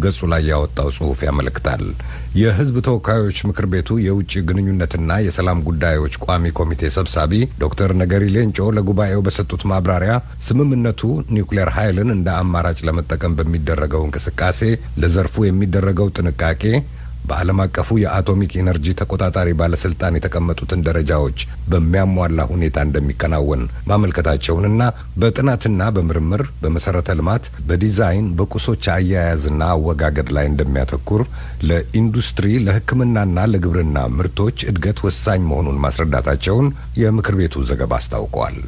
ገጹ ላይ ያወጣው ጽሑፍ ያመለክታል። የህዝብ ተወካዮች ምክር ቤቱ የውጭ ግንኙነትና የሰላም ጉዳዮች ቋሚ ኮሚቴ ሰብሳቢ ዶክተር ነገሪ ሌንጮ ለጉባኤው በሰጡት ማብራሪያ ስምምነቱ ኒውክሌር ኃይልን እንደ አማራጭ ለመጠቀም በሚደረገው እንቅስቃሴ ለዘርፉ የሚደረገው ጥንቃቄ በዓለም አቀፉ የአቶሚክ ኢነርጂ ተቆጣጣሪ ባለስልጣን የተቀመጡትን ደረጃዎች በሚያሟላ ሁኔታ እንደሚከናወን ማመልከታቸውንና በጥናትና በምርምር በመሰረተ ልማት በዲዛይን በቁሶች አያያዝና አወጋገድ ላይ እንደሚያተኩር ለኢንዱስትሪ ለሕክምናና ለግብርና ምርቶች እድገት ወሳኝ መሆኑን ማስረዳታቸውን የምክር ቤቱ ዘገባ አስታውቋል።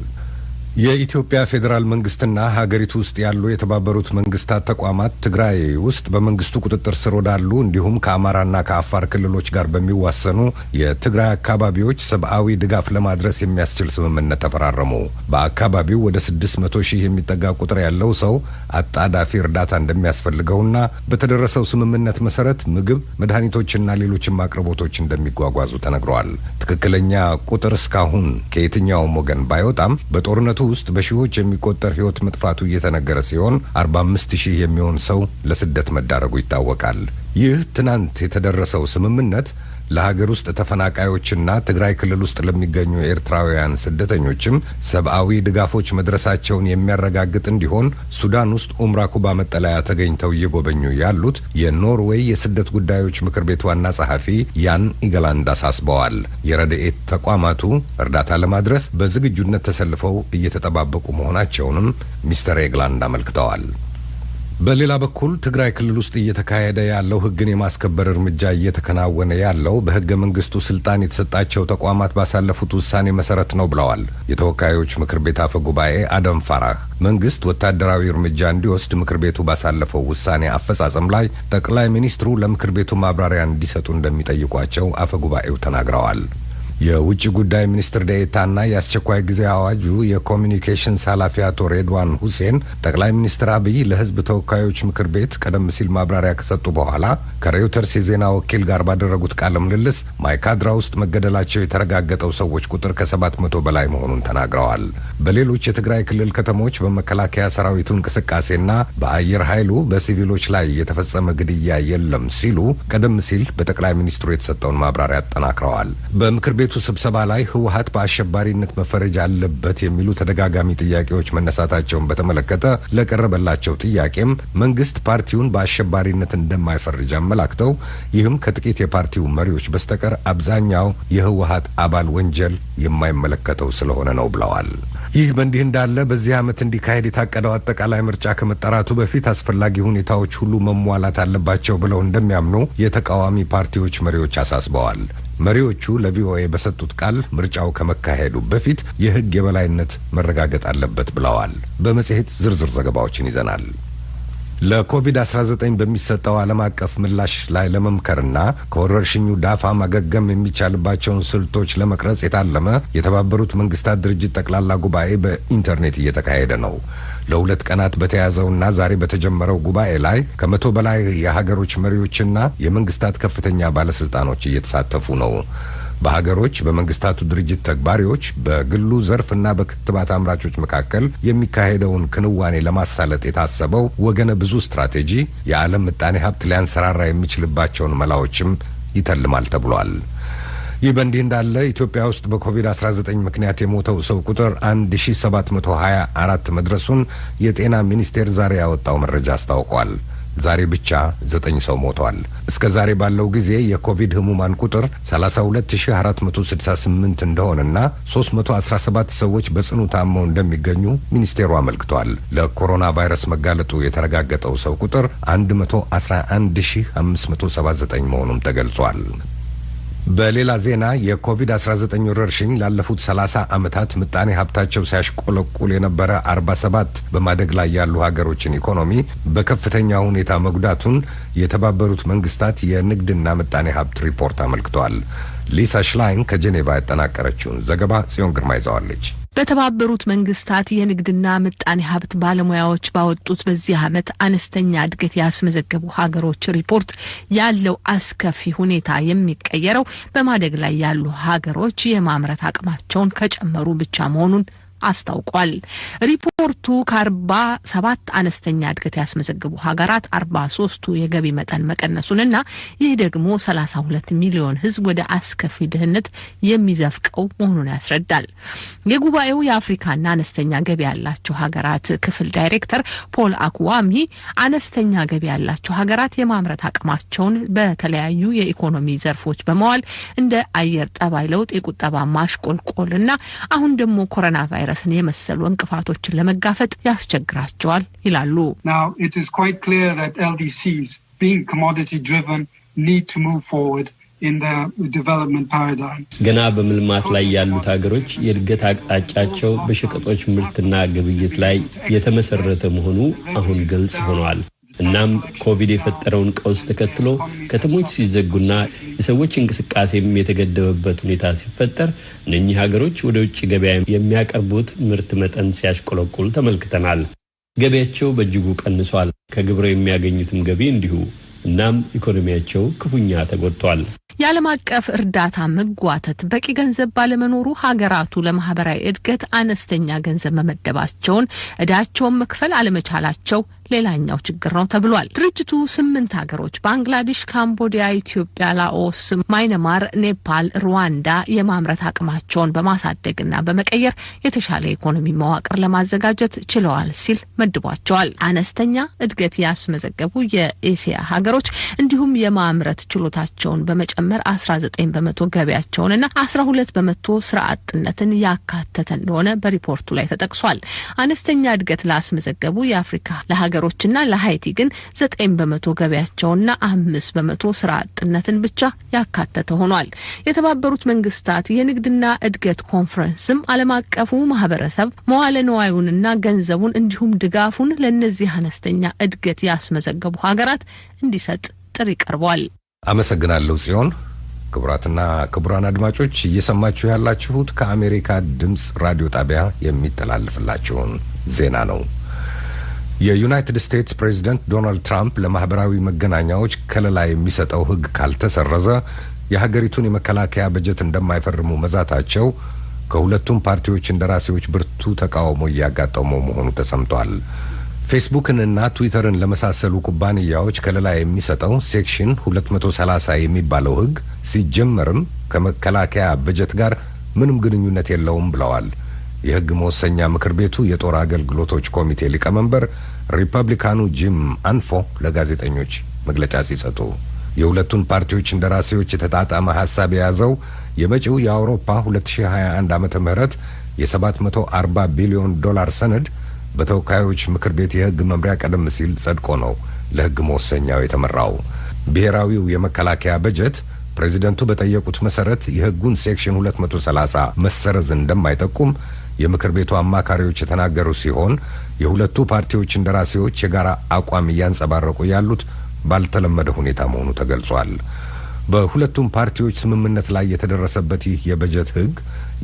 የኢትዮጵያ ፌዴራል መንግስትና ሀገሪቱ ውስጥ ያሉ የተባበሩት መንግስታት ተቋማት ትግራይ ውስጥ በመንግስቱ ቁጥጥር ስር ወዳሉ እንዲሁም ከአማራና ከአፋር ክልሎች ጋር በሚዋሰኑ የትግራይ አካባቢዎች ሰብአዊ ድጋፍ ለማድረስ የሚያስችል ስምምነት ተፈራረሙ። በአካባቢው ወደ 600,000 የሚጠጋ ቁጥር ያለው ሰው አጣዳፊ እርዳታ እንደሚያስፈልገውና በተደረሰው ስምምነት መሰረት ምግብ፣ መድኃኒቶችና ሌሎችም አቅርቦቶች እንደሚጓጓዙ ተነግሯል። ትክክለኛ ቁጥር እስካሁን ከየትኛውም ወገን ባይወጣም በጦርነቱ ውስጥ በሺዎች የሚቆጠር ህይወት መጥፋቱ እየተነገረ ሲሆን 45,000 የሚሆን ሰው ለስደት መዳረጉ ይታወቃል። ይህ ትናንት የተደረሰው ስምምነት ለሀገር ውስጥ ተፈናቃዮችና ትግራይ ክልል ውስጥ ለሚገኙ ኤርትራውያን ስደተኞችም ሰብአዊ ድጋፎች መድረሳቸውን የሚያረጋግጥ እንዲሆን ሱዳን ውስጥ ኡምራ ኩባ መጠለያ ተገኝተው እየጎበኙ ያሉት የኖርዌይ የስደት ጉዳዮች ምክር ቤት ዋና ጸሐፊ ያን ኢገላንድ አሳስበዋል። የረድኤት ተቋማቱ እርዳታ ለማድረስ በዝግጁነት ተሰልፈው እየተጠባበቁ መሆናቸውንም ሚስተር ኢገላንድ አመልክተዋል። በሌላ በኩል ትግራይ ክልል ውስጥ እየተካሄደ ያለው ህግን የማስከበር እርምጃ እየተከናወነ ያለው በህገ መንግስቱ ስልጣን የተሰጣቸው ተቋማት ባሳለፉት ውሳኔ መሰረት ነው ብለዋል የተወካዮች ምክር ቤት አፈ ጉባኤ አደም ፋራህ። መንግስት ወታደራዊ እርምጃ እንዲወስድ ምክር ቤቱ ባሳለፈው ውሳኔ አፈጻጸም ላይ ጠቅላይ ሚኒስትሩ ለምክር ቤቱ ማብራሪያ እንዲሰጡ እንደሚጠይቋቸው አፈ ጉባኤው ተናግረዋል። የውጭ ጉዳይ ሚኒስትር ዴኤታና የአስቸኳይ ጊዜ አዋጁ የኮሚኒኬሽንስ ኃላፊ አቶ ሬድዋን ሁሴን ጠቅላይ ሚኒስትር አብይ ለህዝብ ተወካዮች ምክር ቤት ቀደም ሲል ማብራሪያ ከሰጡ በኋላ ከሬውተርስ የዜና ወኪል ጋር ባደረጉት ቃለ ምልልስ ማይካድራ ውስጥ መገደላቸው የተረጋገጠው ሰዎች ቁጥር ከ700 በላይ መሆኑን ተናግረዋል። በሌሎች የትግራይ ክልል ከተሞች በመከላከያ ሰራዊቱ እንቅስቃሴና በአየር ኃይሉ በሲቪሎች ላይ የተፈጸመ ግድያ የለም ሲሉ ቀደም ሲል በጠቅላይ ሚኒስትሩ የተሰጠውን ማብራሪያ አጠናክረዋል። በምክር ቤቱ ስብሰባ ላይ ህወሓት በአሸባሪነት መፈረጅ አለበት የሚሉ ተደጋጋሚ ጥያቄዎች መነሳታቸውን በተመለከተ ለቀረበላቸው ጥያቄም መንግስት ፓርቲውን በአሸባሪነት እንደማይፈርጅ አመላክተው ይህም ከጥቂት የፓርቲው መሪዎች በስተቀር አብዛኛው የህወሓት አባል ወንጀል የማይመለከተው ስለሆነ ነው ብለዋል። ይህ በእንዲህ እንዳለ በዚህ ዓመት እንዲካሄድ የታቀደው አጠቃላይ ምርጫ ከመጠራቱ በፊት አስፈላጊ ሁኔታዎች ሁሉ መሟላት አለባቸው ብለው እንደሚያምኑ የተቃዋሚ ፓርቲዎች መሪዎች አሳስበዋል። መሪዎቹ ለቪኦኤ በሰጡት ቃል ምርጫው ከመካሄዱ በፊት የህግ የበላይነት መረጋገጥ አለበት ብለዋል። በመጽሔት ዝርዝር ዘገባዎችን ይዘናል። ለኮቪድ-19 በሚሰጠው ዓለም አቀፍ ምላሽ ላይ ለመምከርና ከወረርሽኙ ዳፋ ማገገም የሚቻልባቸውን ስልቶች ለመቅረጽ የታለመ የተባበሩት መንግስታት ድርጅት ጠቅላላ ጉባኤ በኢንተርኔት እየተካሄደ ነው። ለ2 ቀናት በተያዘውና ዛሬ በተጀመረው ጉባኤ ላይ ከ100 በላይ የሀገሮች መሪዎችና የመንግስታት ከፍተኛ ባለስልጣኖች እየተሳተፉ ነው። በሀገሮች በመንግስታቱ ድርጅት ተግባሪዎች በግሉ ዘርፍና በክትባት አምራቾች መካከል የሚካሄደውን ክንዋኔ ለማሳለጥ የታሰበው ወገነ ብዙ ስትራቴጂ የዓለም ምጣኔ ሀብት ሊያንሰራራ የሚችልባቸውን መላዎችም ይተልማል ተብሏል። ይህ በእንዲህ እንዳለ ኢትዮጵያ ውስጥ በኮቪድ-19 ምክንያት የሞተው ሰው ቁጥር 1724 መድረሱን የጤና ሚኒስቴር ዛሬ ያወጣው መረጃ አስታውቋል። ዛሬ ብቻ 9 ሰው ሞቷል። እስከ ዛሬ ባለው ጊዜ የኮቪድ ህሙማን ቁጥር 32468 እንደሆነና 317 ሰዎች በጽኑ ታመው እንደሚገኙ ሚኒስቴሩ አመልክቷል። ለኮሮና ቫይረስ መጋለጡ የተረጋገጠው ሰው ቁጥር 111579 መሆኑም ተገልጿል። በሌላ ዜና የኮቪድ-19 ወረርሽኝ ላለፉት 30 ዓመታት ምጣኔ ሀብታቸው ሲያሽቆለቁል የነበረ 47 በማደግ ላይ ያሉ ሀገሮችን ኢኮኖሚ በከፍተኛ ሁኔታ መጉዳቱን የተባበሩት መንግስታት የንግድና ምጣኔ ሀብት ሪፖርት አመልክቷል። ሊሳ ሽላይን ከጄኔቫ ያጠናቀረችውን ዘገባ ጽዮን ግርማ ይዛዋለች። በተባበሩት መንግስታት የንግድና ምጣኔ ሀብት ባለሙያዎች ባወጡት በዚህ ዓመት አነስተኛ እድገት ያስመዘገቡ ሀገሮች ሪፖርት ያለው አስከፊ ሁኔታ የሚቀየረው በማደግ ላይ ያሉ ሀገሮች የማምረት አቅማቸውን ከጨመሩ ብቻ መሆኑን አስታውቋል። ሪፖርቱ ከ47 አነስተኛ እድገት ያስመዘገቡ ሀገራት 43ቱ የገቢ መጠን መቀነሱንና ይህ ደግሞ 32 ሚሊዮን ሕዝብ ወደ አስከፊ ድህነት የሚዘፍቀው መሆኑን ያስረዳል። የጉባኤው የአፍሪካና አነስተኛ ገቢ ያላቸው ሀገራት ክፍል ዳይሬክተር ፖል አኩዋሚ አነስተኛ ገቢ ያላቸው ሀገራት የማምረት አቅማቸውን በተለያዩ የኢኮኖሚ ዘርፎች በመዋል እንደ አየር ጠባይ ለውጥ፣ የቁጠባ ማሽቆልቆልና አሁን ደግሞ ኮሮና ቫይረስን የመሰሉ እንቅፋቶችን ለመጋፈጥ ያስቸግራቸዋል ይላሉ። Now it is quite clear that LDCs being commodity driven need to move forward in the development paradigm. ገና በመልማት ላይ ያሉት ሀገሮች የእድገት አቅጣጫቸው በሸቀጦች ምርትና ግብይት ላይ የተመሰረተ መሆኑ አሁን ግልጽ ሆኗል። እናም ኮቪድ የፈጠረውን ቀውስ ተከትሎ ከተሞች ሲዘጉና የሰዎች እንቅስቃሴም የተገደበበት ሁኔታ ሲፈጠር እነኚህ ሀገሮች ወደ ውጭ ገበያ የሚያቀርቡት ምርት መጠን ሲያሽቆለቁል ተመልክተናል። ገበያቸው በእጅጉ ቀንሷል። ከግብር የሚያገኙትም ገቢ እንዲሁ። እናም ኢኮኖሚያቸው ክፉኛ ተጎድቷል። የዓለም አቀፍ እርዳታ መጓተት በቂ ገንዘብ ባለመኖሩ ሀገራቱ ለማህበራዊ እድገት አነስተኛ ገንዘብ መመደባቸውን እዳቸውን መክፈል አለመቻላቸው ሌላኛው ችግር ነው ተብሏል። ድርጅቱ 8 ሀገሮች ባንግላዴሽ፣ ካምቦዲያ፣ ኢትዮጵያ፣ ላኦስ፣ ማይነማር፣ ኔፓል፣ ሩዋንዳ የማምረት አቅማቸውን በማሳደግና በመቀየር የተሻለ ኢኮኖሚ መዋቅር ለማዘጋጀት ችለዋል ሲል መድቧቸዋል። አነስተኛ እድገት ያስመዘገቡ የኤሲያ ሀገሮች እንዲሁም የማምረት ችሎታቸውን በመጨመር 19 በመቶ ገቢያቸውንና 12 በመቶ ስራ አጥነትን ያካተተ እንደሆነ በሪፖርቱ ላይ ተጠቅሷል። አነስተኛ እድገት ላስመዘገቡ የአፍሪካ ለሀገሮችና ለሃይቲ ግን 9 በመቶ ገቢያቸውና 5 በመቶ ስራ አጥነትን ብቻ ያካተተ ሆኗል። የተባበሩት መንግስታት የንግድና እድገት ኮንፈረንስም ዓለም አቀፉ ማህበረሰብ መዋለ ንዋዩንና ገንዘቡን እንዲሁም ድጋፉን ለነዚህ አነስተኛ እድገት ያስመዘገቡ ሀገራት እንዲሰጥ ጥሪ ቀርቧል። አመሰግናለሁ ጽዮን። ክቡራትና ክቡራን አድማጮች እየሰማችሁ ያላችሁት ከአሜሪካ ድምጽ ራዲዮ ጣቢያ የሚተላለፍላችሁን ዜና ነው። የዩናይትድ ስቴትስ ፕሬዝዳንት ዶናልድ ትራምፕ ለማህበራዊ መገናኛዎች ከለላ የሚሰጠው ሕግ ካልተሰረዘ የሀገሪቱን የመከላከያ በጀት እንደማይፈርሙ መዛታቸው ከሁለቱም ፓርቲዎች እንደራሴዎች ብርቱ ተቃውሞ እያጋጠመው መሆኑ ተሰምቷል። ፌስቡክንና ትዊተርን ለመሳሰሉ ኩባንያዎች ከለላ የሚሰጠው ሴክሽን 230 የሚባለው ሕግ ሲጀመርም ከመከላከያ በጀት ጋር ምንም ግንኙነት የለውም ብለዋል የሕግ መወሰኛ ምክር ቤቱ የጦር አገልግሎቶች ኮሚቴ ሊቀመንበር ሪፐብሊካኑ ጂም አንፎ ለጋዜጠኞች መግለጫ ሲሰጡ። የሁለቱን ፓርቲዎች እንደራሴዎች የተጣጣመ ሐሳብ የያዘው የመጪው የአውሮፓ 2021 ዓመተ ምህረት የ740 ቢሊዮን ዶላር ሰነድ በተወካዮች ምክር ቤት የሕግ መምሪያ ቀደም ሲል ጸድቆ ነው ለሕግ መወሰኛው የተመራው። ብሔራዊው የመከላከያ በጀት ፕሬዚደንቱ በጠየቁት መሰረት የሕጉን ሴክሽን 230 መሰረዝ እንደማይጠቁም የምክር ቤቱ አማካሪዎች የተናገሩ ሲሆን የሁለቱ ፓርቲዎች እንደራሴዎች የጋራ አቋም እያንጸባረቁ ያሉት ባልተለመደ ሁኔታ መሆኑ ተገልጿል። በሁለቱም ፓርቲዎች ስምምነት ላይ የተደረሰበት ይህ የበጀት ሕግ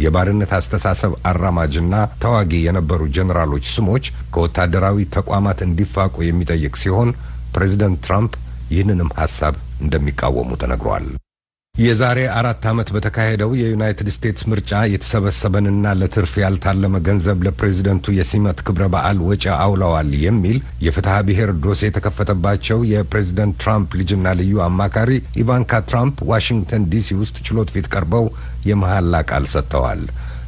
የባርነት አስተሳሰብ አራማጅና ተዋጊ የነበሩ ጀነራሎች ስሞች ከወታደራዊ ተቋማት እንዲፋቁ የሚጠይቅ ሲሆን ፕሬዚደንት ትራምፕ ይህንንም ሐሳብ እንደሚቃወሙ ተነግሯል። የዛሬ 4 ዓመት በተካሄደው የዩናይትድ ስቴትስ ምርጫ የተሰበሰበንና ለትርፍ ያልታለመ ገንዘብ ለፕሬዚደንቱ የሲመት ክብረ በዓል ወጪ አውለዋል የሚል የፍትሐ ብሔር ዶሴ የተከፈተባቸው የፕሬዚደንት ትራምፕ ልጅና ልዩ አማካሪ ኢቫንካ ትራምፕ ዋሽንግተን ዲሲ ውስጥ ችሎት ፊት ቀርበው የመሐላ ቃል ሰጥተዋል።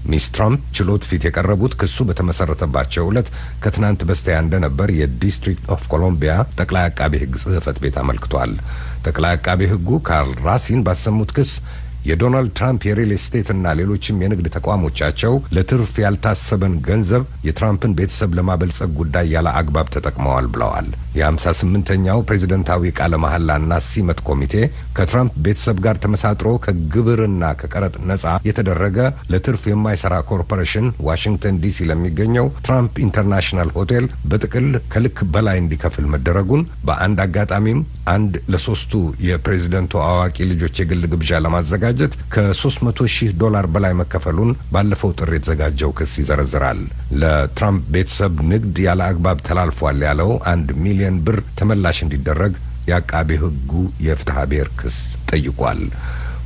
ሚስ ትራምፕ ችሎት ፊት የቀረቡት ክሱ በተመሰረተባቸው ዕለት ከትናንት በስቲያ እንደነበር የዲስትሪክት ኦፍ ኮሎምቢያ ጠቅላይ አቃቤ ሕግ ጽሕፈት ቤት አመልክቷል። ጠቅላይ አቃቤ ሕጉ ካርል ራሲን ባሰሙት ክስ የዶናልድ ትራምፕ የሪል ስቴትና ሌሎችም የንግድ ተቋሞቻቸው ለትርፍ ያልታሰበን ገንዘብ የትራምፕን ቤተሰብ ለማበልጸግ ጉዳይ ያለ አግባብ ተጠቅመዋል ብለዋል። የ58ኛው ፕሬዝደንታዊ ቃለ መሐላና ሲመት ኮሚቴ ከትራምፕ ቤተሰብ ጋር ተመሳጥሮ ከግብርና ከቀረጥ ነጻ የተደረገ ለትርፍ የማይሰራ ኮርፖሬሽን ዋሽንግተን ዲሲ ለሚገኘው ትራምፕ ኢንተርናሽናል ሆቴል በጥቅል ከልክ በላይ እንዲከፍል መደረጉን፣ በአንድ አጋጣሚም አንድ ለሶስቱ የፕሬዝደንቱ አዋቂ ልጆች የግል ግብዣ ለማዘጋጀት ከ$300,000 በላይ መከፈሉን ባለፈው ጥር የተዘጋጀው ክስ ይዘረዝራል። ለትራምፕ ቤተሰብ ንግድ ያለ አግባብ ተላልፏል ያለው 1 ሚሊዮን ብር ተመላሽ እንዲደረግ የአቃቤ ሕጉ የፍትሐ ብሔር ክስ ጠይቋል።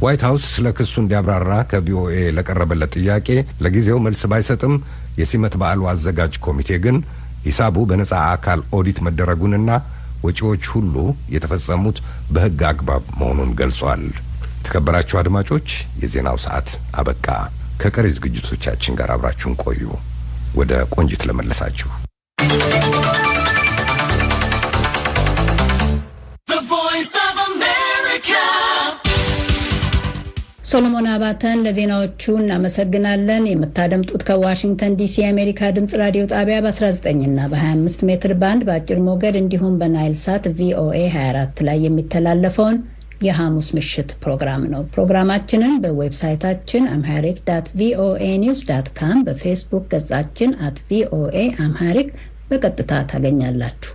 ዋይት ሀውስ ስለ ክሱ እንዲያብራራ ከቪኦኤ ለቀረበለት ጥያቄ ለጊዜው መልስ ባይሰጥም የሲመት በዓሉ አዘጋጅ ኮሚቴ ግን ሂሳቡ በነጻ አካል ኦዲት መደረጉንና ወጪዎች ሁሉ የተፈጸሙት በሕግ አግባብ መሆኑን ገልጿል። ተከበራችሁ አድማጮች፣ የዜናው ሰዓት አበቃ። ከቀሪ ዝግጅቶቻችን ጋር አብራችሁን ቆዩ። ወደ ቆንጂት ለመለሳችሁ። ሶሎሞን አባተን ለዜናዎቹ እናመሰግናለን። የምታደምጡት ከዋሽንግተን ዲሲ የአሜሪካ ድምጽ ራዲዮ ጣቢያ በ19 እና በ25 ሜትር ባንድ በአጭር ሞገድ እንዲሁም በናይል ሳት ቪኦኤ 24 ላይ የሚተላለፈውን የሐሙስ ምሽት ፕሮግራም ነው። ፕሮግራማችንን በዌብሳይታችን amharic.voanews.com በፌስቡክ ገጻችን @voaamharic በቀጥታ ታገኛላችሁ።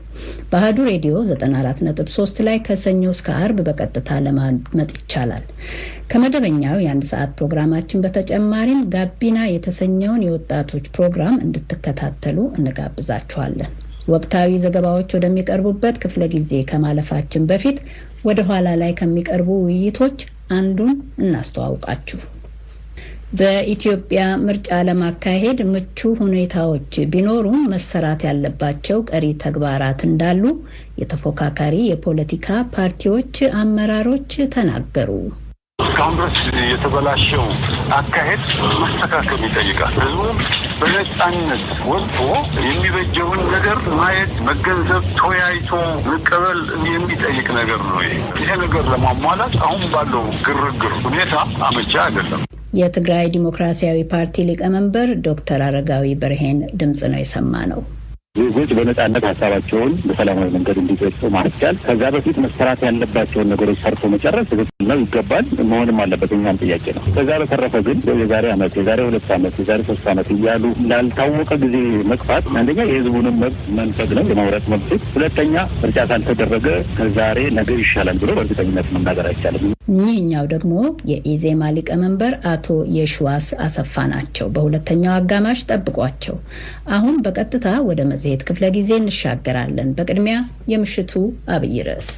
በአሃዱ ሬዲዮ 94.3 ላይ ከሰኞ እስከ አርብ በቀጥታ ለማድመጥ ይቻላል። ከመደበኛው የአንድ ሰዓት ፕሮግራማችን በተጨማሪም ጋቢና የተሰኘውን የወጣቶች ፕሮግራም እንድትከታተሉ እንጋብዛችኋለን። ወቅታዊ ዘገባዎች ወደሚቀርቡበት ክፍለ ጊዜ ከማለፋችን በፊት ወደ ኋላ ላይ ከሚቀርቡ ውይይቶች አንዱን እናስተዋውቃችሁ። በኢትዮጵያ ምርጫ ለማካሄድ ምቹ ሁኔታዎች ቢኖሩም መሰራት ያለባቸው ቀሪ ተግባራት እንዳሉ የተፎካካሪ የፖለቲካ ፓርቲዎች አመራሮች ተናገሩ። እስካሁን ድረስ የተበላሸው አካሄድ መስተካከል ይጠይቃል። ህዝቡም በነጻነት ወጥቶ የሚበጀውን ነገር ማየት፣ መገንዘብ፣ ተወያይቶ መቀበል የሚጠይቅ ነገር ነው። ይሄ ነገር ለማሟላት አሁን ባለው ግርግር ሁኔታ አመቻ አይደለም። የትግራይ ዲሞክራሲያዊ ፓርቲ ሊቀመንበር ዶክተር አረጋዊ በርሄን ድምጽ ነው የሰማነው። ዜጎች በነጻነት ሀሳባቸውን በሰላማዊ መንገድ እንዲገልጹ ማስቻል፣ ከዛ በፊት መሰራት ያለባቸውን ነገሮች ሰርቶ መጨረስ ነው ይገባል፣ መሆንም አለበት። እኛም ጥያቄ ነው። ከዛ በተረፈ ግን የዛሬ ዓመት፣ የዛሬ 2 ዓመት፣ የዛሬ 3 ዓመት እያሉ ላልታወቀ ጊዜ መግፋት አንደኛ የህዝቡንም መብት መንፈግ ነው፣ የመምረጥ መብት። ሁለተኛ ምርጫ ካልተደረገ ከዛሬ ነገ ይሻላል ብሎ በእርግጠኝነት መናገር አይቻልም። እኚህኛው ደግሞ የኢዜማ ሊቀመንበር አቶ የሽዋስ አሰፋ ናቸው። በሁለተኛው አጋማሽ ጠብቋቸው። አሁን በቀጥታ ወደ መጽሔት ክፍለ ጊዜ እንሻገራለን። በቅድሚያ የምሽቱ አብይ ርዕስ።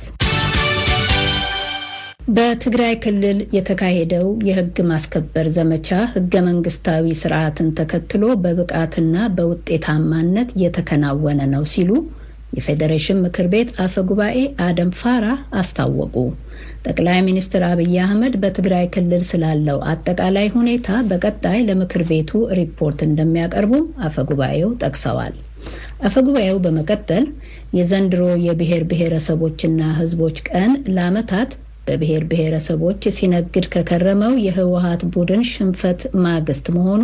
በትግራይ ክልል የተካሄደው የህግ ማስከበር ዘመቻ ህገ መንግስታዊ ስርዓትን ተከትሎ በብቃትና በውጤታማነት የተከናወነ ነው ሲሉ የፌዴሬሽን ምክር ቤት አፈ ጉባኤ አደም ፋራህ አስታወቁ። ጠቅላይ ሚኒስትር አብይ አህመድ በትግራይ ክልል ስላለው አጠቃላይ ሁኔታ በቀጣይ ለምክር ቤቱ ሪፖርት እንደሚያቀርቡ አፈ ጉባኤው ጠቅሰዋል። አፈ ጉባኤው በመቀጠል የዘንድሮ የብሔር ብሔረሰቦችና ህዝቦች ቀን ለዓመታት በብሔር ብሔረሰቦች ሲነግድ ከከረመው የህወሓት ቡድን ሽንፈት ማግስት መሆኑ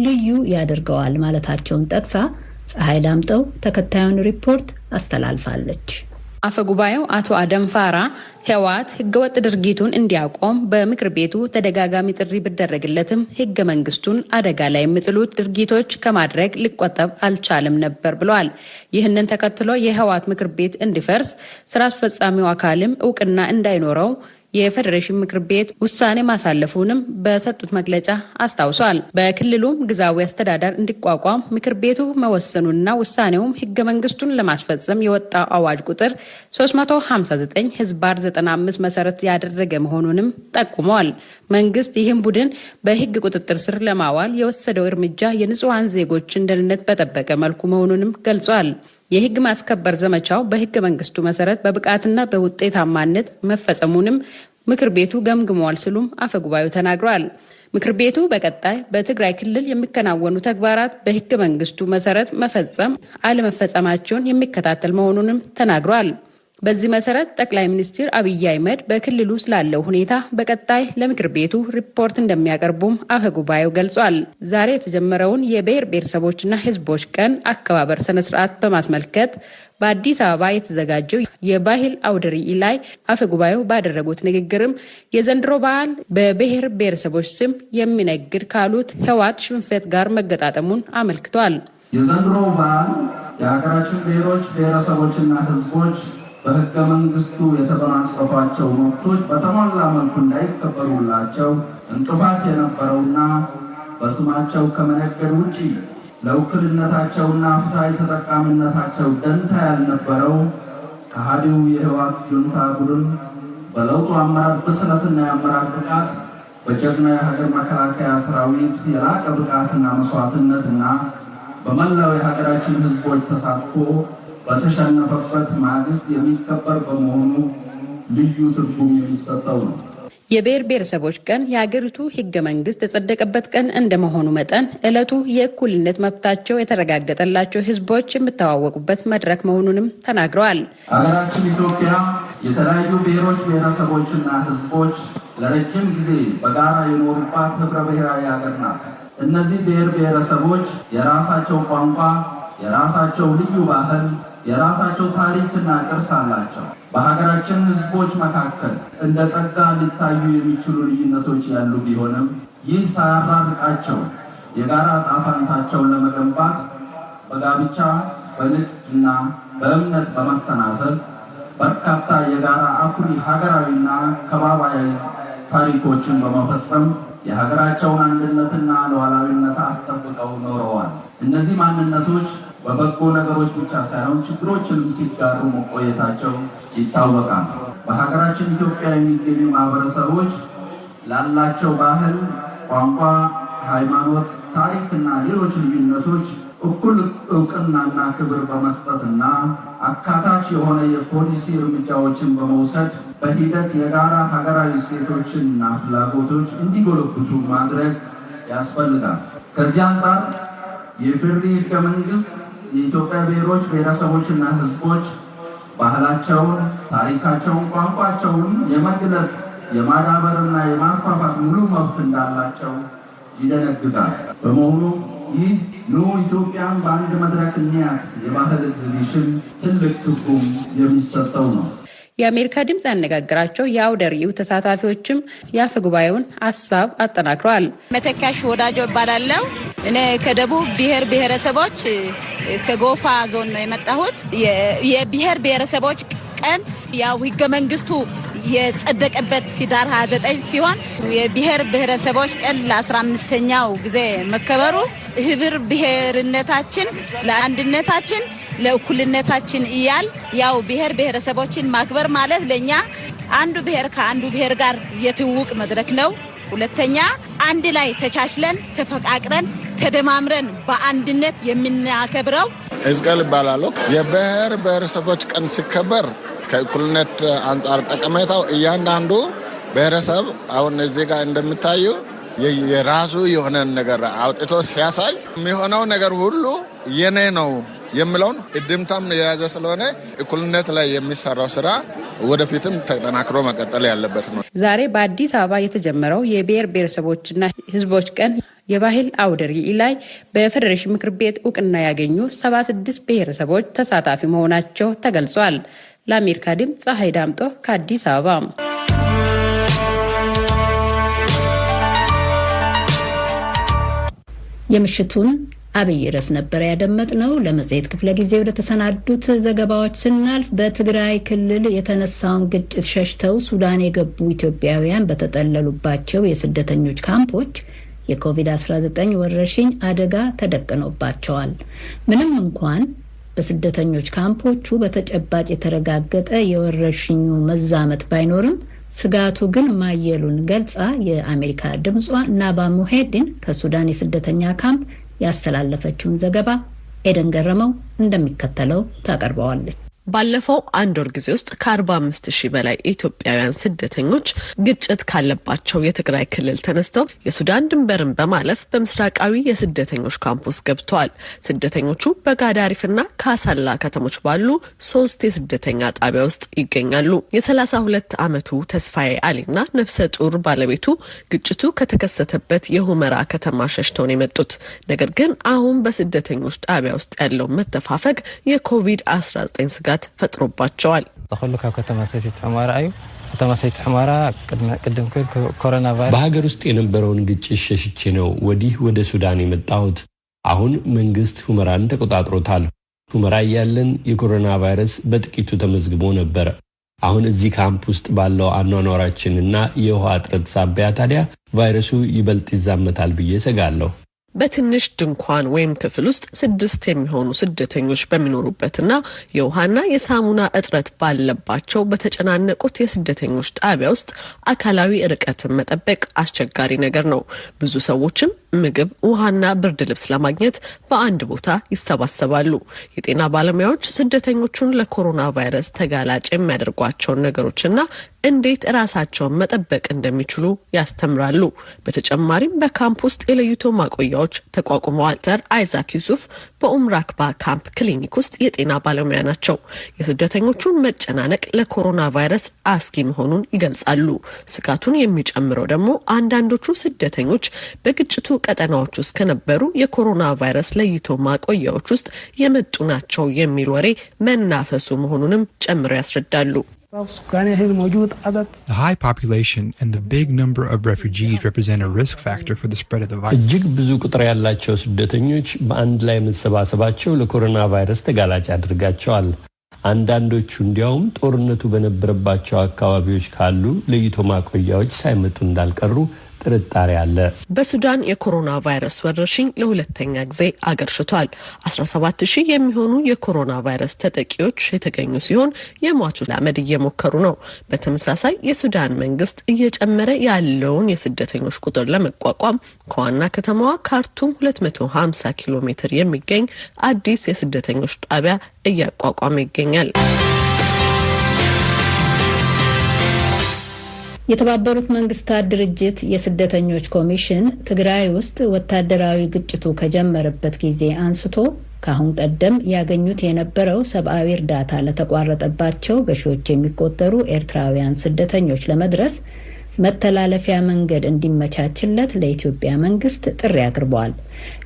ልዩ ያደርገዋል ማለታቸውን ጠቅሳ ፀሐይ ዳምጠው ተከታዩን ሪፖርት አስተላልፋለች። አፈ ጉባኤው አቶ አደም ፋራህ ህወሓት ህገወጥ ድርጊቱን እንዲያቆም በምክር ቤቱ ተደጋጋሚ ጥሪ ቢደረግለትም ህገ መንግስቱን አደጋ ላይ የሚጥሉት ድርጊቶች ከማድረግ ሊቆጠብ አልቻለም ነበር ብለዋል። ይህንን ተከትሎ የህወሓት ምክር ቤት እንዲፈርስ ስራ አስፈጻሚው አካልም እውቅና እንዳይኖረው የፌዴሬሽን ምክር ቤት ውሳኔ ማሳለፉንም በሰጡት መግለጫ አስታውሷል። በክልሉም ግዛዊ አስተዳደር እንዲቋቋም ምክር ቤቱ መወሰኑና ውሳኔውም ህገ መንግስቱን ለማስፈጸም የወጣው አዋጅ ቁጥር 359/95 መሰረት ያደረገ መሆኑንም ጠቁመዋል። መንግስት ይህን ቡድን በህግ ቁጥጥር ስር ለማዋል የወሰደው እርምጃ የንጹሃን ዜጎችን ደህንነት በጠበቀ መልኩ መሆኑንም ገልጿል። የህግ ማስከበር ዘመቻው በህገ መንግስቱ መሰረት በብቃትና በውጤታማነት መፈጸሙንም ምክር ቤቱ ገምግሟል ሲሉም አፈጉባኤው ተናግረዋል። ምክር ቤቱ በቀጣይ በትግራይ ክልል የሚከናወኑ ተግባራት በህገ መንግስቱ መሰረት መፈጸም አለመፈጸማቸውን የሚከታተል መሆኑንም ተናግረዋል። በዚህ መሰረት ጠቅላይ ሚኒስትር አብይ አህመድ በክልሉ ስላለው ሁኔታ በቀጣይ ለምክር ቤቱ ሪፖርት እንደሚያቀርቡም አፈጉባኤው ገልጿል። ዛሬ የተጀመረውን የብሔር ብሔረሰቦችና ህዝቦች ቀን አከባበር ስነስርዓት በማስመልከት በአዲስ አበባ የተዘጋጀው የባህል አውደ ርዕይ ላይ አፈጉባኤው ባደረጉት ንግግርም የዘንድሮ በዓል በብሔር ብሔረሰቦች ስም የሚነግድ ካሉት ህወሓት ሽንፈት ጋር መገጣጠሙን አመልክቷል። የዘንድሮ በዓል የሀገራችን ብሔሮች ብሔረሰቦችና ህዝቦች በህገ መንግስቱ የተጎናጸፏቸው መብቶች በተሟላ መልኩ እንዳይከበሩላቸው እንቅፋት የነበረውና በስማቸው ከመነገድ ውጪ ለውክልነታቸውና ፍትሃዊ ተጠቃሚነታቸው ደንታ ያልነበረው ከሃዲው የህወሓት ጁንታ ቡድን በለውጡ አመራር ብስለትና የአመራር ብቃት በጀግና የሀገር መከላከያ ሰራዊት የላቀ ብቃትና መስዋዕትነትና በመላው የሀገራችን ህዝቦች ተሳትፎ በተሸነፈበት ማግስት የሚከበር በመሆኑ ልዩ ትርጉም የሚሰጠው ነው። የብሔር ብሔረሰቦች ቀን የሀገሪቱ ህገ መንግስት የጸደቀበት ቀን እንደመሆኑ መጠን ዕለቱ የእኩልነት መብታቸው የተረጋገጠላቸው ህዝቦች የሚተዋወቁበት መድረክ መሆኑንም ተናግረዋል። ሀገራችን ኢትዮጵያ የተለያዩ ብሔሮች ብሔረሰቦችና ህዝቦች ለረጅም ጊዜ በጋራ የኖሩባት ህብረ ብሔራዊ ሀገር ናት። እነዚህ ብሔር ብሔረሰቦች የራሳቸው ቋንቋ፣ የራሳቸው ልዩ ባህል፣ የራሳቸው ታሪክና ቅርስ አላቸው። በሀገራችን ህዝቦች መካከል እንደ ጸጋ ሊታዩ የሚችሉ ልዩነቶች ያሉ ቢሆንም ይህ ሳያራርቃቸው የጋራ ዕጣ ፈንታቸውን ለመገንባት በጋብቻ በንግድና በእምነት በመሰናሰል በርካታ የጋራ አኩሪ ሀገራዊና ከባቢያዊ ታሪኮችን በመፈጸም የሀገራቸውን አንድነትና ሉዓላዊነት አስጠብቀው ኖረዋል። እነዚህ ማንነቶች በበጎ ነገሮች ብቻ ሳይሆን ችግሮችንም ሲጋሩ መቆየታቸው ይታወቃል። በሀገራችን ኢትዮጵያ የሚገኙ ማህበረሰቦች ላላቸው ባህል፣ ቋንቋ፣ ሃይማኖት፣ ታሪክና ሌሎች ልዩነቶች እኩል እውቅናና ክብር በመስጠትና አካታች የሆነ የፖሊሲ እርምጃዎችን በመውሰድ በሂደት የጋራ ሀገራዊ እሴቶችንና ፍላጎቶች እንዲጎለብቱ ማድረግ ያስፈልጋል። ከዚህ አንጻር የፌዴራል ህገ መንግስት የኢትዮጵያ ብሔሮች ብሔረሰቦችና ህዝቦች ባህላቸውን፣ ታሪካቸውን፣ ቋንቋቸውን የመግለጽ የማዳበርና የማስፋፋት ሙሉ መብት እንዳላቸው ይደነግጋል። በመሆኑ ይህ ኑ ኢትዮጵያን በአንድ መድረክ እንያት የባህል ኤግዚቢሽን ትልቅ ትርጉም የሚሰጠው ነው። የአሜሪካ ድምፅ ያነጋግራቸው የአውደ ርዕዩ ተሳታፊዎችም የአፈ ጉባኤውን ሀሳብ አጠናክረዋል። መተካሽ ወዳጆ እባላለሁ። እኔ ከደቡብ ብሔር ብሔረሰቦች ከጎፋ ዞን ነው የመጣሁት። የብሔር ብሔረሰቦች ቀን ያው ህገ መንግስቱ የጸደቀበት ህዳር 29 ሲሆን የብሔር ብሔረሰቦች ቀን ለ15ኛው ጊዜ መከበሩ ህብር ብሔርነታችን ለአንድነታችን ለእኩልነታችን እያል ያው ብሔር ብሔረሰቦችን ማክበር ማለት ለኛ አንዱ ብሔር ከአንዱ ብሔር ጋር የትውውቅ መድረክ ነው። ሁለተኛ አንድ ላይ ተቻችለን ተፈቃቅረን ተደማምረን በአንድነት የምናከብረው። እዝቀል ይባላል። የብሔር ብሔረሰቦች ቀን ሲከበር ከእኩልነት አንጻር ጠቀሜታው እያንዳንዱ ብሔረሰብ አሁን እዚህ ጋር እንደምታዩ የራሱ የሆነ ነገር አውጥቶ ሲያሳይ የሚሆነው ነገር ሁሉ የኔ ነው የሚለውን እድምታም የያዘ ስለሆነ እኩልነት ላይ የሚሰራው ስራ ወደፊትም ተጠናክሮ መቀጠል ያለበት ነው። ዛሬ በአዲስ አበባ የተጀመረው የብሔር ብሔረሰቦችና ህዝቦች ቀን የባህል አውደ ርዕይ ላይ በፌዴሬሽን ምክር ቤት እውቅና ያገኙ 76 ብሔረሰቦች ተሳታፊ መሆናቸው ተገልጿል። ለአሜሪካ ድምፅ ፀሐይ ዳምጦ ከአዲስ አበባ። የምሽቱን አብይ ርዕስ ነበር ያደመጥነው። ለመጽሔት ክፍለ ጊዜ ወደ ተሰናዱት ዘገባዎች ስናልፍ በትግራይ ክልል የተነሳውን ግጭት ሸሽተው ሱዳን የገቡ ኢትዮጵያውያን በተጠለሉባቸው የስደተኞች ካምፖች የኮቪድ-19 ወረርሽኝ አደጋ ተደቅኖባቸዋል። ምንም እንኳን በስደተኞች ካምፖቹ በተጨባጭ የተረጋገጠ የወረርሽኙ መዛመት ባይኖርም ስጋቱ ግን ማየሉን ገልጻ የአሜሪካ ድምጿ ናባ ሙሄዲን ከሱዳን የስደተኛ ካምፕ ያስተላለፈችውን ዘገባ ኤደን ገረመው እንደሚከተለው ታቀርበዋለች። ባለፈው አንድ ወር ጊዜ ውስጥ ከ45,000 በላይ ኢትዮጵያውያን ስደተኞች ግጭት ካለባቸው የትግራይ ክልል ተነስተው የሱዳን ድንበርን በማለፍ በምስራቃዊ የስደተኞች ካምፕ ውስጥ ገብተዋል። ስደተኞቹ በጋዳሪፍና ካሳላ ከተሞች ባሉ 3 የስደተኛ ጣቢያ ውስጥ ይገኛሉ። የ32 ዓመቱ ተስፋዬ አሊና ነፍሰ ጡር ባለቤቱ ግጭቱ ከተከሰተበት የሁመራ ከተማ ሸሽተው ነው የመጡት። ነገር ግን አሁን በስደተኞች ጣቢያ ውስጥ ያለው መተፋፈግ የኮቪድ-19 ስጋት ፈጥሮባቸዋል። ተخلካ ከተማ ሰይት ሑመራ አዩ ከተማ ሰይት ሑመራ ቅድም ኮሮና ቫይረስ በሀገር ውስጥ የነበረውን ግጭት ሸሽቼ ነው ወዲህ ወደ ሱዳን የመጣሁት። አሁን መንግስት ሑመራን ተቆጣጥሮታል። ሑመራ ያለን የኮሮና ቫይረስ በጥቂቱ ተመዝግቦ ነበር። አሁን እዚህ ካምፕ ውስጥ ባለው አኗኗራችንና የውሃ እጥረት ሳቢያ ታዲያ ቫይረሱ ይበልጥ ይዛመታል ብዬ ሰጋለሁ። በትንሽ ድንኳን ወይም ክፍል ውስጥ 6 የሚሆኑ ስደተኞች በሚኖሩበትና የውሃና የሳሙና እጥረት ባለባቸው በተጨናነቁት የስደተኞች ጣቢያ ውስጥ አካላዊ ርቀትን መጠበቅ አስቸጋሪ ነገር ነው። ብዙ ሰዎችም ምግብ፣ ውሃና ብርድ ልብስ ለማግኘት በአንድ ቦታ ይሰባሰባሉ። የጤና ባለሙያዎች ስደተኞቹን ለኮሮና ቫይረስ ተጋላጭ የሚያደርጓቸውን ነገሮችና እንዴት ራሳቸውን መጠበቅ እንደሚችሉ ያስተምራሉ። በተጨማሪም በካምፕ ውስጥ የለይቶ ማቆያዎች ተቋቁመዋል። ዶክተር አይዛክ ዩሱፍ በኡምራክባ ካምፕ ክሊኒክ ውስጥ የጤና ባለሙያ ናቸው። የስደተኞቹን መጨናነቅ ለኮሮና ቫይረስ አስጊ መሆኑን ይገልጻሉ። ስጋቱን የሚጨምረው ደግሞ አንዳንዶቹ ስደተኞች በግጭቱ ቀጠናዎች ውስጥ ከነበሩ የኮሮና ቫይረስ ለይቶ ማቆያዎች ውስጥ የመጡ ናቸው የሚል ወሬ መናፈሱ መሆኑንም ጨምረው ያስረዳሉ። The high population and the big number of refugees represent a risk factor for the spread of the virus. እጅግ ብዙ ቁጥር ያላቸው ስደተኞች በአንድ ላይ መሰባሰባቸው ለኮሮና ቫይረስ ተጋላጭ አድርጋቸዋል። አንዳንዶቹ እንዲያውም ጦርነቱ በነበረባቸው አካባቢዎች ካሉ ለይቶ ማቆያዎች ሳይመጡ እንዳልቀሩ ጥርጣሬ አለ። በሱዳን የኮሮና ቫይረስ ወረርሽኝ ለሁለተኛ ጊዜ አገርሽቷል። 17000 የሚሆኑ የኮሮና ቫይረስ ተጠቂዎች የተገኙ ሲሆን የሟቹ ለማመድ እየሞከሩ ነው። በተመሳሳይ የሱዳን መንግስት እየጨመረ ያለውን የስደተኞች ቁጥር ለመቋቋም ከዋና ከተማዋ ካርቱም 250 ኪሎ ሜትር የሚገኝ አዲስ የስደተኞች ጣቢያ እያቋቋመ ይገኛል። የተባበሩት መንግስታት ድርጅት የስደተኞች ኮሚሽን ትግራይ ውስጥ ወታደራዊ ግጭቱ ከጀመረበት ጊዜ አንስቶ ካሁን ቀደም ያገኙት የነበረው ሰብአዊ እርዳታ ለተቋረጠባቸው በሺዎች የሚቆጠሩ ኤርትራውያን ስደተኞች ለመድረስ መተላለፊያ መንገድ እንዲመቻችለት ለኢትዮጵያ መንግስት ጥሪ አቅርበዋል።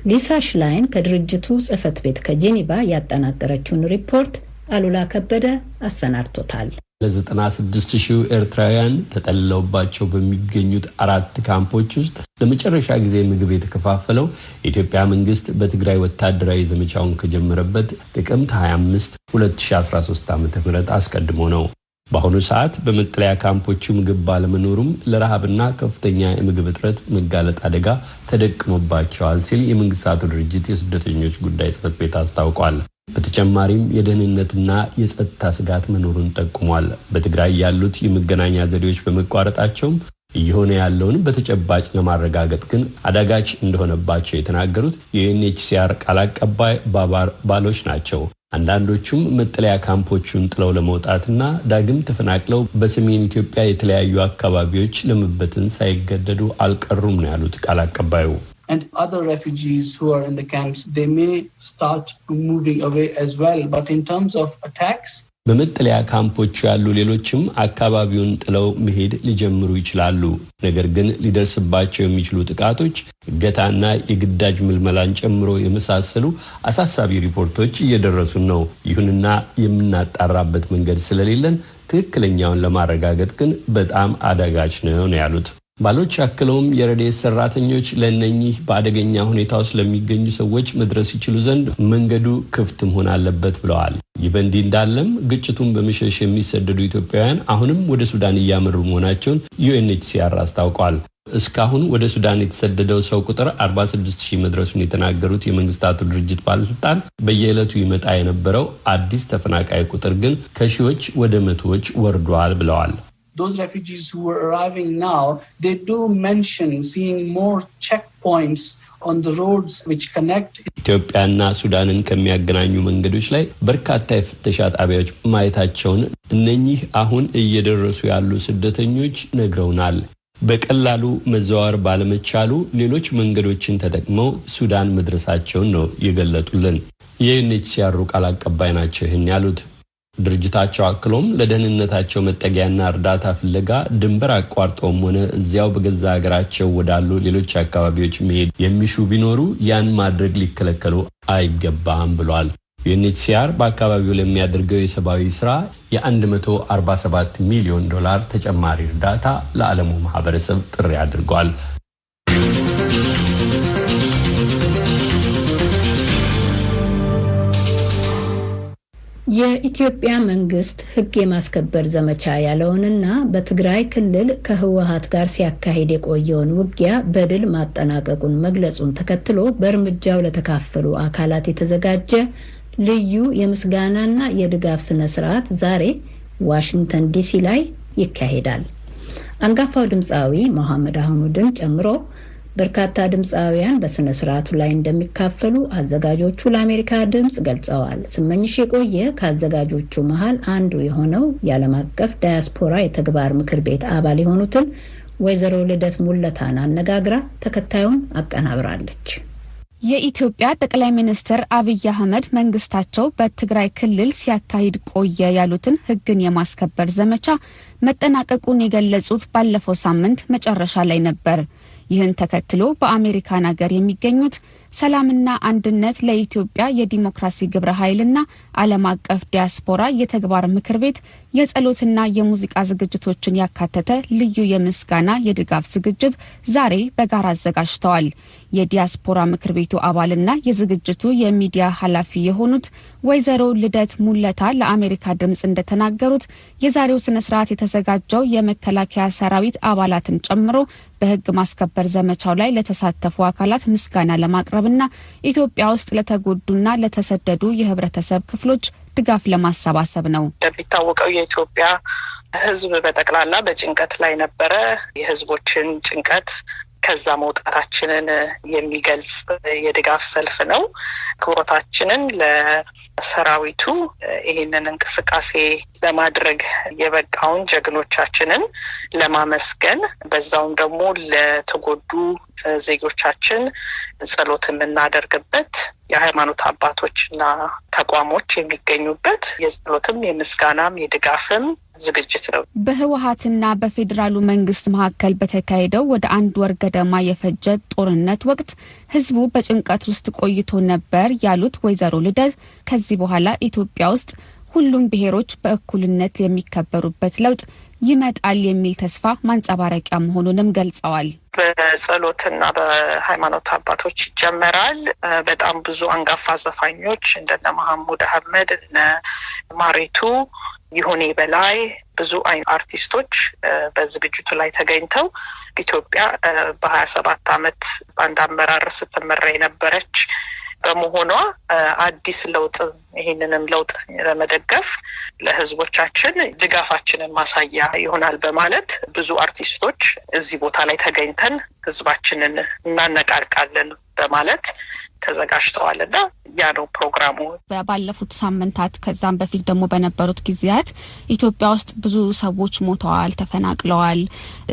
ሊሳ ሽላይን ከድርጅቱ ጽህፈት ቤት ከጄኔቫ ያጠናቀረችውን ሪፖርት አሉላ ከበደ አሰናድቶታል። ለ96,000 ኤርትራውያን ተጠልለውባቸው በሚገኙት 4 ካምፖች ውስጥ ለመጨረሻ ጊዜ ምግብ የተከፋፈለው የኢትዮጵያ መንግስት በትግራይ ወታደራዊ ዘመቻውን ከጀመረበት ጥቅምት 25 2013 ዓ.ም አስቀድሞ ነው። በአሁኑ ሰዓት በመጠለያ ካምፖቹ ምግብ ባለመኖሩም ለረሃብና ከፍተኛ የምግብ እጥረት መጋለጥ አደጋ ተደቅኖባቸዋል ሲል የመንግስታቱ ድርጅት የስደተኞች ጉዳይ ጽህፈት ቤት አስታውቋል። በተጨማሪም የደህንነትና የጸጥታ ስጋት መኖሩን ጠቁሟል። በትግራይ ያሉት የመገናኛ ዘዴዎች በመቋረጣቸው እየሆነ ያለውን በተጨባጭ ለማረጋገጥ ግን አዳጋች እንደሆነባቸው የተናገሩት የዩኤንኤችሲአር ቃል አቀባይ ባባር ባሎች ናቸው። አንዳንዶቹም መጠለያ ካምፖቹን ጥለው ለመውጣትና ዳግም ተፈናቅለው በሰሜን ኢትዮጵያ የተለያዩ አካባቢዎች ለመበተን ሳይገደዱ አልቀሩም ነው ያሉት ቃል አቀባዩ። And other refugees who are in the camps, they may start moving away as well. But in terms of attacks, በመጠለያ ካምፖቹ ያሉ ሌሎችም አካባቢውን ጥለው መሄድ ሊጀምሩ ይችላሉ። ነገር ግን ሊደርስባቸው የሚችሉ ጥቃቶች፣ እገታና የግዳጅ ምልመላን ጨምሮ የመሳሰሉ አሳሳቢ ሪፖርቶች እየደረሱን ነው። ይሁንና የምናጣራበት መንገድ ስለሌለን ትክክለኛውን ለማረጋገጥ ግን በጣም አዳጋች ነው ያሉት። ባሎች አክለውም የረድኤት ሰራተኞች ለእነኚህ በአደገኛ ሁኔታ ውስጥ ለሚገኙ ሰዎች መድረስ ይችሉ ዘንድ መንገዱ ክፍት መሆን አለበት ብለዋል። ይህ በእንዲህ እንዳለም ግጭቱን በመሸሽ የሚሰደዱ ኢትዮጵያውያን አሁንም ወደ ሱዳን እያመሩ መሆናቸውን ዩኤንኤችሲአር አስታውቋል። እስካሁን ወደ ሱዳን የተሰደደው ሰው ቁጥር 46,000 መድረሱን የተናገሩት የመንግስታቱ ድርጅት ባለስልጣን በየዕለቱ ይመጣ የነበረው አዲስ ተፈናቃይ ቁጥር ግን ከሺዎች ወደ መቶዎች ወርዷል ብለዋል። Those refugees who are arriving now, they do mention seeing more checkpoints on the roads which connect. ኢትዮጵያና ሱዳንን ከሚያገናኙ መንገዶች ላይ በርካታ የፍተሻ ጣቢያዎች ማየታቸውን እነኚህ አሁን እየደረሱ ያሉ ስደተኞች ነግረውናል። በቀላሉ መዘዋወር ባለመቻሉ ሌሎች መንገዶችን ተጠቅመው ሱዳን መድረሳቸውን ነው የገለጡልን። የዩኤንኤችሲአር ቃል አቀባይ ናቸው ይህን ያሉት። ድርጅታቸው አክሎም ለደህንነታቸው መጠጊያና እርዳታ ፍለጋ ድንበር አቋርጠውም ሆነ እዚያው በገዛ ሀገራቸው ወዳሉ ሌሎች አካባቢዎች መሄድ የሚሹ ቢኖሩ ያን ማድረግ ሊከለከሉ አይገባም ብሏል። ዩኤንኤችሲአር በአካባቢው ለሚያደርገው የሰብአዊ ስራ የ$147 ሚሊዮን ተጨማሪ እርዳታ ለዓለሙ ማህበረሰብ ጥሪ አድርጓል። የኢትዮጵያ መንግስት ሕግ የማስከበር ዘመቻ ያለውንና በትግራይ ክልል ከህወሓት ጋር ሲያካሂድ የቆየውን ውጊያ በድል ማጠናቀቁን መግለጹን ተከትሎ በእርምጃው ለተካፈሉ አካላት የተዘጋጀ ልዩ የምስጋናና የድጋፍ ስነ ስርዓት ዛሬ ዋሽንግተን ዲሲ ላይ ይካሄዳል። አንጋፋው ድምፃዊ መሐመድ አህመድን ጨምሮ በርካታ ድምፃውያን በስነ ስርዓቱ ላይ እንደሚካፈሉ አዘጋጆቹ ለአሜሪካ ድምጽ ገልጸዋል። ስመኝሽ የቆየ ከአዘጋጆቹ መሃል አንዱ የሆነው የዓለም አቀፍ ዳያስፖራ የተግባር ምክር ቤት አባል የሆኑትን ወይዘሮ ልደት ሙለታን አነጋግራ ተከታዩን አቀናብራለች። የኢትዮጵያ ጠቅላይ ሚኒስትር አብይ አህመድ መንግስታቸው በትግራይ ክልል ሲያካሂድ ቆየ ያሉትን ሕግን የማስከበር ዘመቻ መጠናቀቁን የገለጹት ባለፈው ሳምንት መጨረሻ ላይ ነበር። ይህን ተከትሎ በአሜሪካን ሀገር የሚገኙት ሰላምና አንድነት ለኢትዮጵያ የዲሞክራሲ ግብረ ኃይልና ዓለም አቀፍ ዲያስፖራ የተግባር ምክር ቤት የጸሎትና የሙዚቃ ዝግጅቶችን ያካተተ ልዩ የምስጋና የድጋፍ ዝግጅት ዛሬ በጋራ አዘጋጅተዋል። የዲያስፖራ ምክር ቤቱ አባልና የዝግጅቱ የሚዲያ ኃላፊ የሆኑት ወይዘሮ ልደት ሙለታ ለአሜሪካ ድምጽ እንደተናገሩት የዛሬው ስነ ስርዓት የተዘጋጀው የመከላከያ ሰራዊት አባላትን ጨምሮ በሕግ ማስከበር ዘመቻው ላይ ለተሳተፉ አካላት ምስጋና ለማቅረብና ኢትዮጵያ ውስጥ ለተጎዱና ለተሰደዱ የህብረተሰብ ክፍሎች ድጋፍ ለማሰባሰብ ነው። እንደሚታወቀው የኢትዮጵያ ሕዝብ በጠቅላላ በጭንቀት ላይ ነበረ። የህዝቦችን ጭንቀት ከዛ መውጣታችንን የሚገልጽ የድጋፍ ሰልፍ ነው። ክብሮታችንን ለሰራዊቱ ይህንን እንቅስቃሴ ለማድረግ የበቃውን ጀግኖቻችንን ለማመስገን በዛውም ደግሞ ለተጎዱ ዜጎቻችን ጸሎት የምናደርግበት የሃይማኖት አባቶችና ተቋሞች የሚገኙበት የጸሎትም የምስጋናም የድጋፍም ዝግጅት ነው። በህወሓትና በፌዴራሉ መንግስት መካከል በተካሄደው ወደ 1 ወር ገደማ የፈጀ ጦርነት ወቅት ህዝቡ በጭንቀት ውስጥ ቆይቶ ነበር ያሉት ወይዘሮ ልደት ከዚህ በኋላ ኢትዮጵያ ውስጥ ሁሉም ብሔሮች በእኩልነት የሚከበሩበት ለውጥ ይመጣል የሚል ተስፋ ማንጸባረቂያ መሆኑንም ገልጸዋል። በጸሎትና በሃይማኖት አባቶች ይጀመራል። በጣም ብዙ አንጋፋ ዘፋኞች እንደነ መሐሙድ አህመድ፣ እነ ማሪቱ ይሁኔ በላይ ብዙ አርቲስቶች በዝግጅቱ ላይ ተገኝተው ኢትዮጵያ በ27 ዓመት በአንድ አመራር ስትመራ የነበረች በመሆኗ አዲስ ለውጥ ይሄንንም ለውጥ ለመደገፍ ለህዝቦቻችን ድጋፋችንን ማሳያ ይሆናል በማለት ብዙ አርቲስቶች እዚህ ቦታ ላይ ተገኝተን ህዝባችንን እናነቃቃለን በማለት ተዘጋጅተዋልና ያ ነው ፕሮግራሙ። ባለፉት ሳምንታት ከዛም በፊት ደግሞ በነበሩት ጊዜያት ኢትዮጵያ ውስጥ ብዙ ሰዎች ሞተዋል፣ ተፈናቅለዋል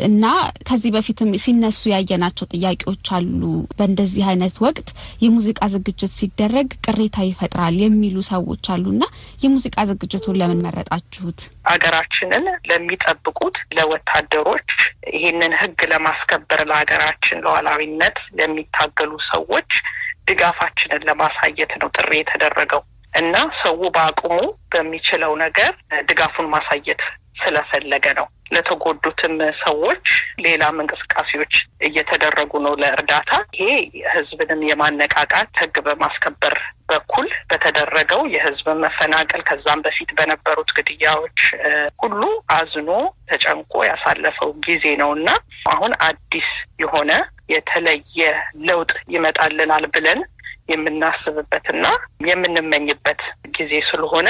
እና ከዚህ በፊትም ሲነሱ ያየናቸው ጥያቄዎች አሉ። በእንደዚህ አይነት ወቅት የሙዚቃ ዝግጅት ሲደረግ ቅሬታ ይፈጥራል የሚሉ ሰዎች አሉና የሙዚቃ ዝግጅቱን ለምን መረጣችሁት? አገራችንን ለሚጠብቁት ለወታደሮች ይሄንን ህግ ለማስከበር ለሀገራችን ሉዓላዊነት ለሚታገሉ ሰዎች ድጋፋችንን ለማሳየት ነው ጥሪ የተደረገው እና ሰው በአቅሙ በሚችለው ነገር ድጋፉን ማሳየት ስለፈለገ ነው። ለተጎዱትም ሰዎች ሌላም እንቅስቃሴዎች እየተደረጉ ነው ለእርዳታ። ይሄ ህዝብንም የማነቃቃት ህግ በማስከበር በኩል በተደረገው የህዝብ መፈናቀል ከዛም በፊት በነበሩት ግድያዎች ሁሉ አዝኖ ተጨንቆ ያሳለፈው ጊዜ ነውና አሁን አዲስ የሆነ የተለየ ለውጥ ይመጣልናል ብለን የምናስብበትና የምንመኝበት ጊዜ ስለሆነ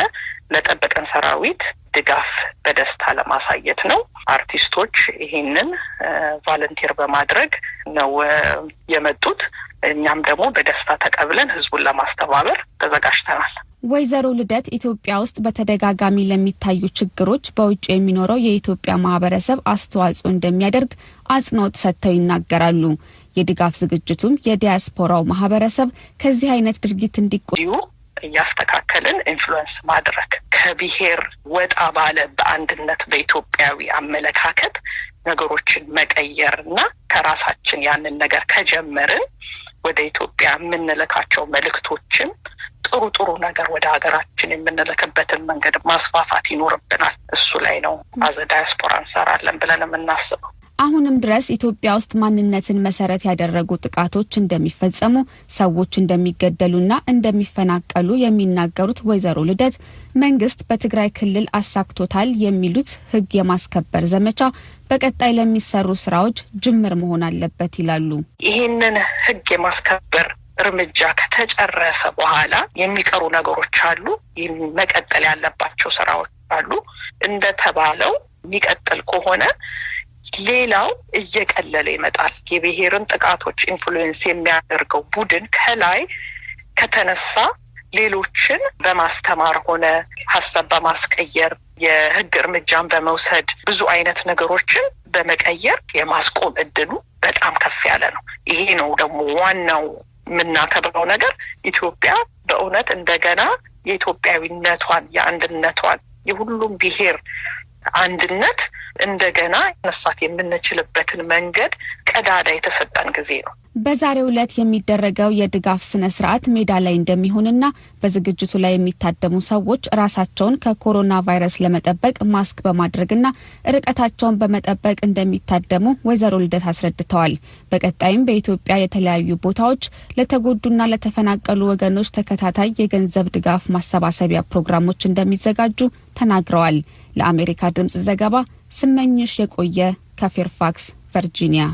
ለጠበቀን ሰራዊት ድጋፍ በደስታ ለማሳየት ነው። አርቲስቶች ይሄንን ቫለንቲር በማድረግ ነው የመጡት። እኛም ደግሞ በደስታ ተቀብለን ህዝቡን ለማስተባበር ተዘጋጅተናል። ወይዘሮ ልደት ኢትዮጵያ ውስጥ በተደጋጋሚ ለሚታዩ ችግሮች በውጭ የሚኖረው የኢትዮጵያ ማህበረሰብ አስተዋጽኦ እንደሚያደርግ አጽንኦት ሰጥተው ይናገራሉ። የድጋፍ ዝግጅቱም የዲያስፖራው ማህበረሰብ ከዚህ አይነት ድርጊት እንዲቆዩ እያስተካከልን ኢንፍሉዌንስ ማድረግ ከብሔር ወጣ ባለ በአንድነት በኢትዮጵያዊ አመለካከት ነገሮችን መቀየርና ከራሳችን ያንን ነገር ከጀመርን ወደ ኢትዮጵያ የምንልካቸው መልእክቶችን ጥሩ ነገር ወደ ሀገራችን የምንልክበትን መንገድ ማስፋፋት ይኖርብናል። እሱ ላይ ነው አዘ ዳያስፖራ እንሰራለን ብለን የምናስበው። አሁንም ድረስ ኢትዮጵያ ውስጥ ማንነትን መሰረት ያደረጉ ጥቃቶች እንደሚፈጸሙ፣ ሰዎች እንደሚገደሉና እንደሚፈናቀሉ የሚናገሩት ወይዘሮ ልደት መንግስት በትግራይ ክልል አሳክቶታል የሚሉት ህግ የማስከበር ዘመቻ በቀጣይ ለሚሰሩ ስራዎች ጅምር መሆን አለበት ይላሉ። ይህንን ህግ የማስከበር እርምጃ ከተጨረሰ በኋላ የሚቀሩ ነገሮች አሉ፣ መቀጠል ያለባቸው ስራዎች አሉ። እንደተባለው የሚቀጥል ከሆነ ሌላው እየቀለለ ይመጣል። የብሔርን ጥቃቶች ኢንፍሉዌንስ የሚያደርገው ቡድን ከላይ ከተነሳ ሌሎችን በማስተማር ሆነ ሀሳብ በማስቀየር የህግ እርምጃን በመውሰድ ብዙ አይነት ነገሮችን በመቀየር የማስቆም እድሉ በጣም ከፍ ያለ ነው። ይሄ ነው ደግሞ ዋናው የምናከብረው ነገር። ኢትዮጵያ በእውነት እንደገና የኢትዮጵያዊነቷን፣ የአንድነቷን፣ የሁሉም ብሔር አንድነት እንደገና መሳት የምንችልበትን መንገድ ቀዳዳ የተሰጠን ጊዜ ነው። በዛሬው ዕለት የሚደረገው የድጋፍ ስነ ስርዓት ሜዳ ላይ እንደሚሆንና በዝግጅቱ ላይ የሚታደሙ ሰዎች ራሳቸውን ከኮሮና ቫይረስ ለመጠበቅ ማስክ በማድረግና ርቀታቸውን በመጠበቅ እንደሚታደሙ ወይዘሮ ልደት አስረድተዋል። በቀጣይም በኢትዮጵያ የተለያዩ ቦታዎች ለተጎዱና ለተፈናቀሉ ወገኖች ተከታታይ የገንዘብ ድጋፍ ማሰባሰቢያ ፕሮግራሞች እንደሚዘጋጁ ተናግረዋል። ለአሜሪካ ድምጽ ዘገባ ስመኝሽ የቆየ ከፌርፋክስ ቨርጂኒያ።